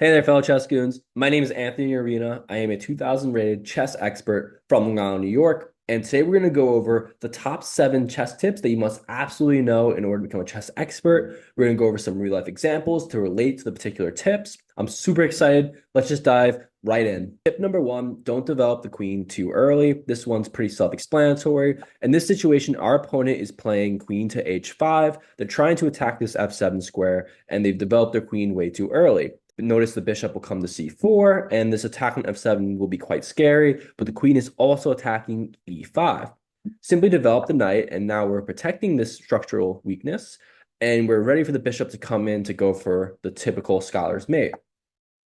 Hey there, fellow ChessGoons. My name is Anthony Arena. I am a 2000 rated chess expert from Long Island, New York. And today we're going to go over the top 7 chess tips that you must absolutely know in order to become a chess expert. We're going to go over some real life examples to relate to the particular tips. I'm super excited. Let's just dive right in. Tip number 1, don't develop the queen too early. This one's pretty self-explanatory. In this situation, our opponent is playing queen to h5. They're trying to attack this f7 square, and they've developed their queen way too early. Notice the bishop will come to c4, and this attack on f7 will be quite scary, but the queen is also attacking e5. Simply develop the knight, and now we're protecting this structural weakness, and we're ready for the bishop to come in to go for the typical scholar's mate.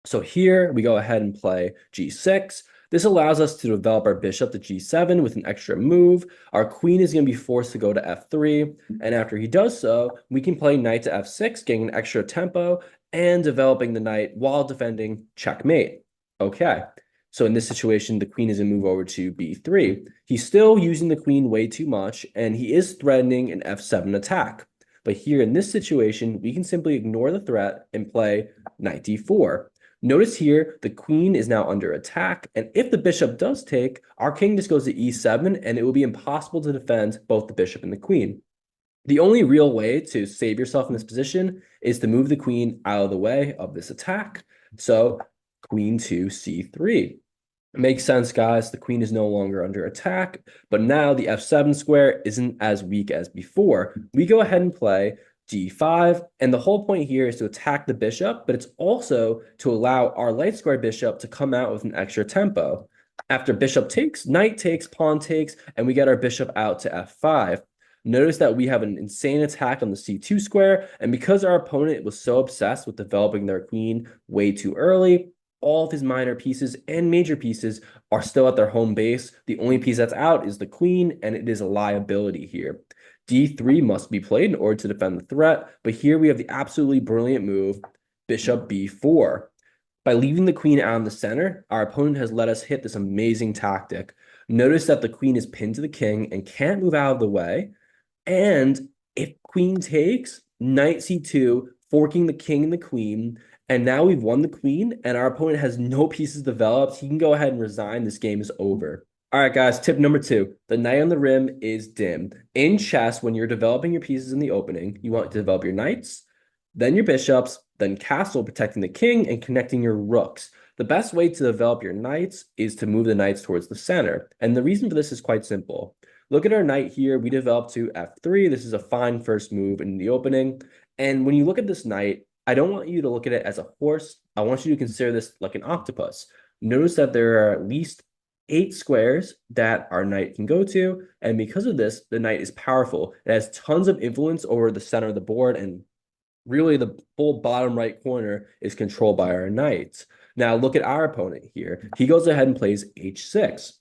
So here we go ahead and play g6. This allows us to develop our bishop to g7 with an extra move. Our queen is going to be forced to go to f3, and after he does so, we can play knight to f6, getting an extra tempo and developing the knight while defending checkmate. Okay, so in this situation, the queen is going to move over to b3. He's still using the queen way too much, and he is threatening an f7 attack. But here in this situation, we can simply ignore the threat and play knight d4. Notice here, the queen is now under attack, and if the bishop does take, our king just goes to e7, and it will be impossible to defend both the bishop and the queen. The only real way to save yourself in this position is to move the queen out of the way of this attack. So queen to c3. It makes sense, guys. The queen is no longer under attack, but now the f7 square isn't as weak as before. We go ahead and play d5, and the whole point here is to attack the bishop, but it's also to allow our light square bishop to come out with an extra tempo. After bishop takes, knight takes, pawn takes, and we get our bishop out to f5. Notice that we have an insane attack on the c2 square, and because our opponent was so obsessed with developing their queen way too early, all of his minor pieces and major pieces are still at their home base. The only piece that's out is the queen, and it is a liability here. d3 must be played in order to defend the threat, but here we have the absolutely brilliant move, bishop b4. By leaving the queen out in the center, our opponent has let us hit this amazing tactic. Notice that the queen is pinned to the king and can't move out of the way. And if queen takes, knight c2, forking the king and the queen, and now we've won the queen, and our opponent has no pieces developed, he can go ahead and resign. This game is over. All right, guys, tip number 2. The knight on the rim is dim. In chess, when you're developing your pieces in the opening, you want to develop your knights, then your bishops, then castle, protecting the king, and connecting your rooks. The best way to develop your knights is to move the knights towards the center. And the reason for this is quite simple. Look at our knight here. We developed to f3. This is a fine first move in the opening. And when you look at this knight, I don't want you to look at it as a horse. I want you to consider this like an octopus. Notice that there are at least 8 squares that our knight can go to. And because of this, the knight is powerful. It has tons of influence over the center of the board, and really the full bottom right corner is controlled by our knights. Now look at our opponent here. He goes ahead and plays h6.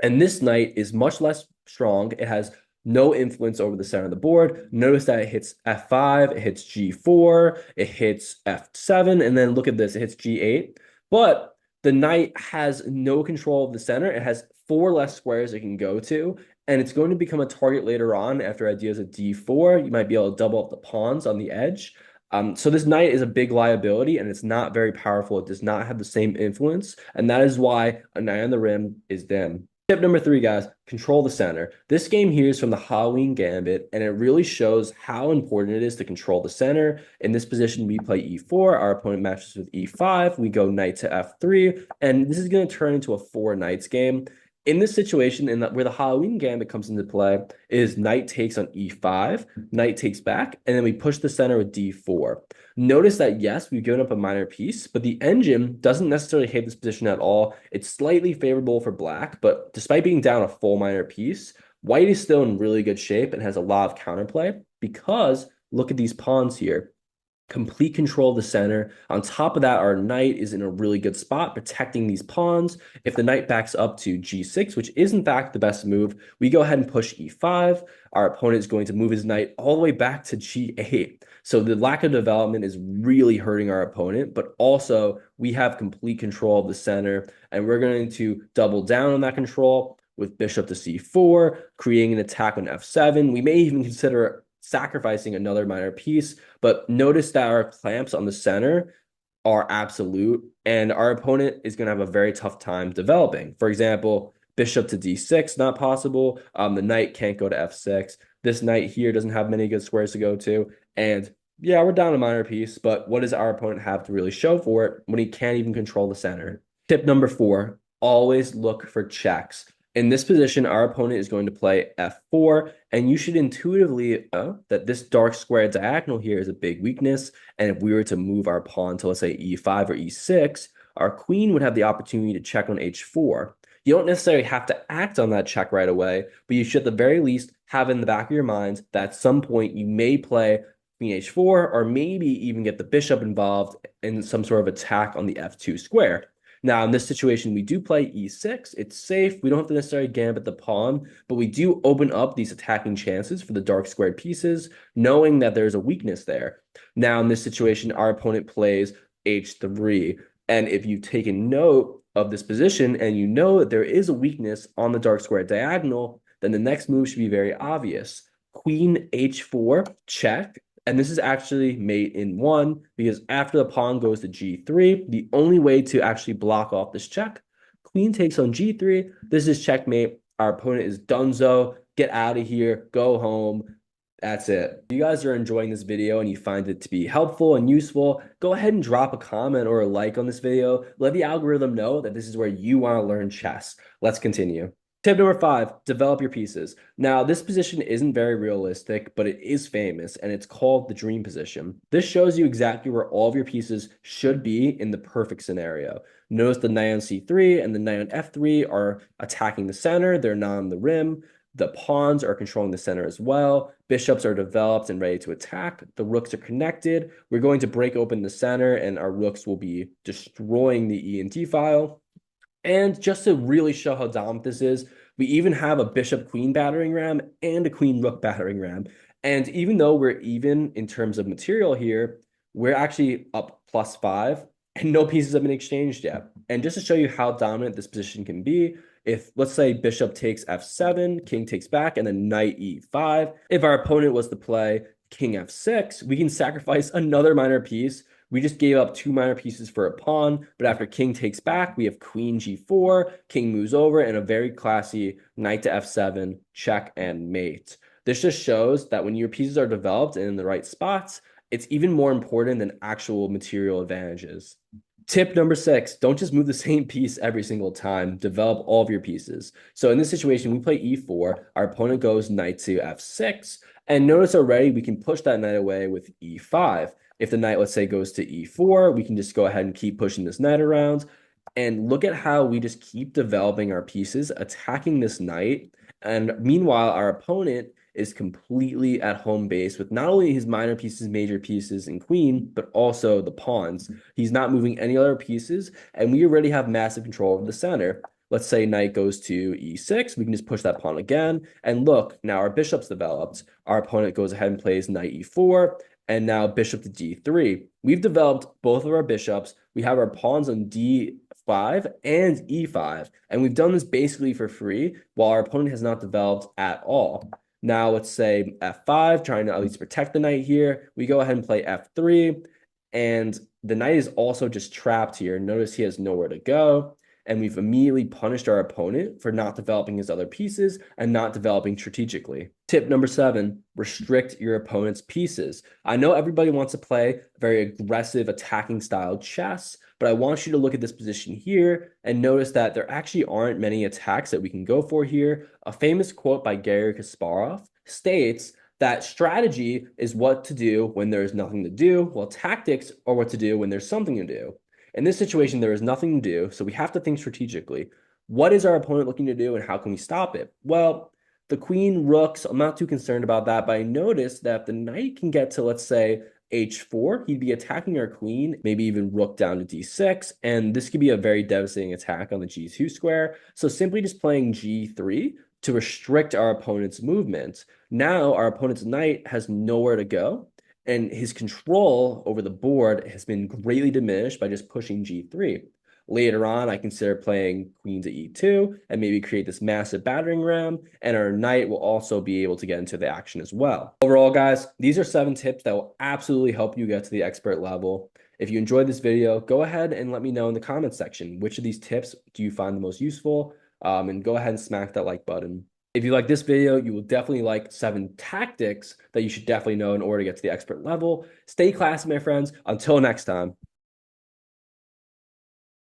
And this knight is much less strong. It has no influence over the center of the board. Notice that it hits f5, it hits g4, it hits f7, and then look at this, it hits g8. But the knight has no control of the center. It has 4 less squares it can go to, and it's going to become a target later on after ideas of d4. You might be able to double up the pawns on the edge. So this knight is a big liability, and it's not very powerful. It does not have the same influence, and that is why a knight on the rim is dim. Tip number 3, guys, control the center. This game here is from the Halloween Gambit, and it really shows how important it is to control the center. In this position, we play e4. Our opponent matches with e5. We go knight to f3, and this is going to turn into a 4 knights game. In this situation, where the Halloween Gambit comes into play, is knight takes on e5, knight takes back, and then we push the center with d4. Notice that, yes, we've given up a minor piece, but the engine doesn't necessarily hate this position at all. It's slightly favorable for black, but despite being down a full minor piece, white is still in really good shape and has a lot of counterplay because look at these pawns here. Complete control of the center. On top of that, our knight is in a really good spot protecting these pawns. If the knight backs up to g6, which is in fact the best move, we go ahead and push e5. Our opponent is going to move his knight all the way back to g8. So the lack of development is really hurting our opponent, but also we have complete control of the center, and we're going to double down on that control with bishop to c4, creating an attack on f7. We may even consider sacrificing another minor piece, but notice that our clamps on the center are absolute, and our opponent is going to have a very tough time developing. For example, bishop to d6, not possible. The knight can't go to f6. This knight here doesn't have many good squares to go to. And yeah, we're down a minor piece, but what does our opponent have to really show for it when he can't even control the center? Tip number 4, always look for checks. In this position, our opponent is going to play f4, and you should intuitively know that this dark square diagonal here is a big weakness. And if we were to move our pawn to, let's say, e5 or e6, our queen would have the opportunity to check on h4. You don't necessarily have to act on that check right away, but you should at the very least have in the back of your mind that at some point you may play queen h4 or maybe even get the bishop involved in some sort of attack on the f2 square. Now, in this situation, we do play e6. It's safe. We don't have to necessarily gambit the pawn, but we do open up these attacking chances for the dark squared pieces, knowing that there's a weakness there. Now, in this situation, our opponent plays h3. And if you've taken note of this position and you know that there is a weakness on the dark square diagonal, then the next move should be very obvious. Queen h4, check. And this is actually mate in 1 because after the pawn goes to g3, the only way to actually block off this check, queen takes on g3. This is checkmate. Our opponent is donezo. Get out of here. Go home. That's it. If you guys are enjoying this video and you find it to be helpful and useful, go ahead and drop a comment or a like on this video. Let the algorithm know that this is where you want to learn chess. Let's continue. Tip number 5, develop your pieces. Now, this position isn't very realistic, but it is famous, and it's called the dream position. This shows you exactly where all of your pieces should be in the perfect scenario. Notice the knight on c3 and the knight on f3 are attacking the center. They're not on the rim. The pawns are controlling the center as well. Bishops are developed and ready to attack. The rooks are connected. We're going to break open the center, and our rooks will be destroying the E and D file. And just to really show how dominant this is, we even have a bishop-queen battering ram and a queen-rook battering ram. And even though we're even in terms of material here, we're actually up +5, and no pieces have been exchanged yet. And just to show you how dominant this position can be, if, let's say, bishop takes f7, king takes back, and then knight e5, if our opponent was to play king f6, we can sacrifice another minor piece. We just gave up 2 minor pieces for a pawn, but after king takes back, we have queen g4, king moves over, and a very classy knight to f7, check and mate. This just shows that when your pieces are developed and in the right spots, it's even more important than actual material advantages. Tip number 6, don't just move the same piece every single time. Develop all of your pieces. So in this situation, we play e4. Our opponent goes knight to f6. And notice already we can push that knight away with e5. If the knight, let's say, goes to e4, we can just go ahead and keep pushing this knight around. And look at how we just keep developing our pieces, attacking this knight. And meanwhile, our opponent is completely at home base with not only his minor pieces, major pieces, and queen, but also the pawns. He's not moving any other pieces, and we already have massive control over the center. Let's say knight goes to e6. We can just push that pawn again. And look, now our bishop's developed. Our opponent goes ahead and plays knight e4, and now bishop to d3. We've developed both of our bishops. We have our pawns on d5 and e5, and we've done this basically for free, while our opponent has not developed at all. Now let's say f5, trying to at least protect the knight here. We go ahead and play f3, and the knight is also just trapped here. Notice he has nowhere to go, and we've immediately punished our opponent for not developing his other pieces and not developing strategically. Tip number 7, restrict your opponent's pieces. I know everybody wants to play very aggressive attacking style chess, but I want you to look at this position here and notice that there actually aren't many attacks that we can go for here. A famous quote by Garry Kasparov states that strategy is what to do when there's nothing to do, while tactics are what to do when there's something to do. In this situation, there is nothing to do, so we have to think strategically. What is our opponent looking to do, and how can we stop it? Well, the queen rooks, I'm not too concerned about that, but I noticed that if the knight can get to, let's say, h4, he'd be attacking our queen, maybe even rook down to d6, and this could be a very devastating attack on the g2 square. So simply just playing g3 to restrict our opponent's movement. Now our opponent's knight has nowhere to go, and his control over the board has been greatly diminished by just pushing g3. Later on, I consider playing queen to e2 and maybe create this massive battering ram, and our knight will also be able to get into the action as well. Overall, guys, these are 7 tips that will absolutely help you get to the expert level. If you enjoyed this video, go ahead and let me know in the comments section, which of these tips do you find the most useful? And go ahead and smack that like button. If you like this video, you will definitely like 7 tactics that you should definitely know in order to get to the expert level. Stay classy, my friends. Until next time.